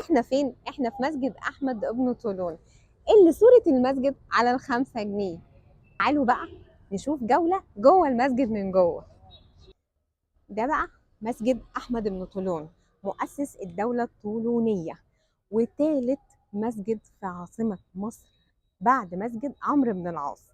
احنا فين؟ احنا في مسجد احمد ابن طولون اللي صورة المسجد على ال5 جنيه. تعالوا بقى نشوف جولة جوه المسجد من جوه. ده بقى مسجد احمد بن طولون، مؤسس الدولة الطولونية وثالث مسجد في عاصمة مصر بعد مسجد عمرو بن العاص.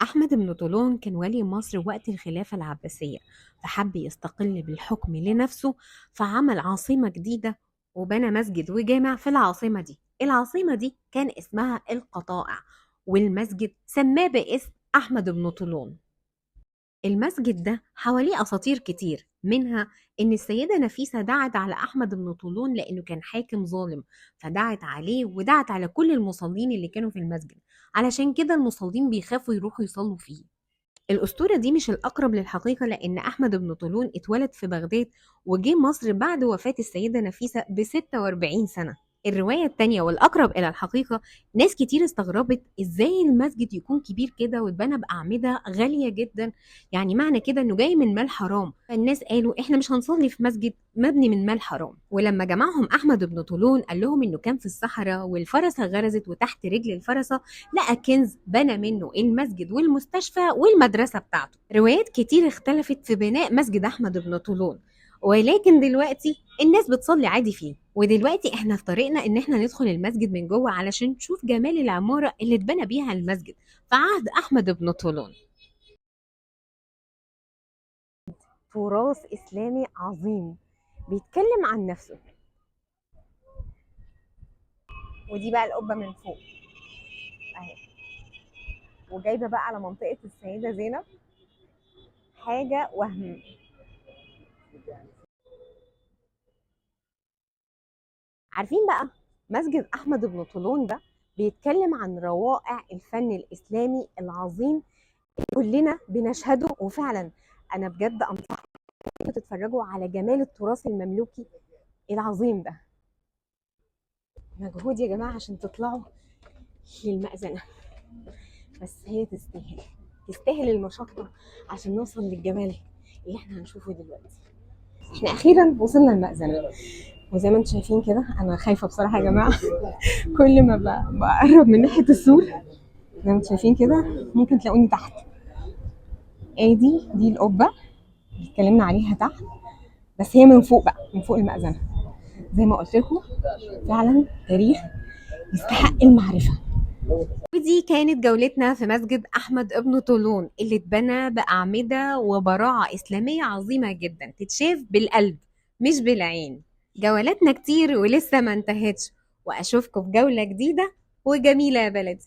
أحمد بن طولون كان ولي مصر وقت الخلافة العباسية، فحب يستقل بالحكم لنفسه، فعمل عاصمة جديدة وبنى مسجد وجامع في العاصمة دي. العاصمة دي كان اسمها القطائع، والمسجد سماه باسم أحمد بن طولون. المسجد ده حواليه أساطير كتير، منها إن السيدة نفيسة دعت على أحمد بن طولون لأنه كان حاكم ظالم، فدعت عليه ودعت على كل المصلين اللي كانوا في المسجد، علشان كده المصلين بيخافوا يروحوا يصلوا فيه. الأسطورة دي مش الأقرب للحقيقة، لأن أحمد بن طولون اتولد في بغداد وجه مصر بعد وفاة السيدة نفيسة ب46 سنة. الرواية التانية والأقرب إلى الحقيقة، ناس كتير استغربت إزاي المسجد يكون كبير كده واتبنى بأعمدة غالية جدا، يعني معنى كده إنه جاي من مال حرام. فالناس قالوا إحنا مش هنصلي في مسجد مبني من مال حرام. ولما جمعهم أحمد بن طولون قال لهم إنه كان في الصحراء والفرسة غرزت وتحت رجل الفرسة لقى كنز بنى منه المسجد والمستشفى والمدرسة بتاعته. روايات كتير اختلفت في بناء مسجد أحمد بن طولون، ولكن دلوقتي الناس بتصلي عادي فيه. ودلوقتي احنا في طريقنا ان احنا ندخل المسجد من جوه علشان نشوف جمال العمارة اللي اتبنى بيها المسجد في عهد أحمد بن طولون. تراث إسلامي عظيم بيتكلم عن نفسه. ودي بقى القبة من فوق اهي، وجايبة بقى على منطقة السيدة زينب، حاجة وهم. عارفين بقى مسجد أحمد بن طولون ده بيتكلم عن روائع الفن الإسلامي العظيم كلنا بنشهده. وفعلا أنا بجد أنصحكم تتفرجوا على جمال التراث المملوكي العظيم ده. مجهود يا جماعة عشان تطلعوا للمأذنة، بس هي تستاهل، تستاهل المشقة عشان نوصل للجمال اللي احنا هنشوفه دلوقتي. احنا أخيرا وصلنا المأذنة، وزي ما انتم شايفين كده أنا خايفة بصراحة يا جماعة. كل ما بقرب من ناحية السور زي ما انتم شايفين كده ممكن تلاقوني تحت. دي القبة اللي اتكلمنا عليها تحت، بس هي من فوق بقى، من فوق المأذنة. زي ما قلت لكم فعلا تاريخ يستحق المعرفة. ودي كانت جولتنا في مسجد أحمد ابن طولون اللي اتبنى بأعمدة وبراعة إسلامية عظيمة جدا تتشاف بالقلب مش بالعين. جولاتنا كتير ولسه ما انتهتش، وأشوفكم في جولة جديدة وجميلة يا بلدي.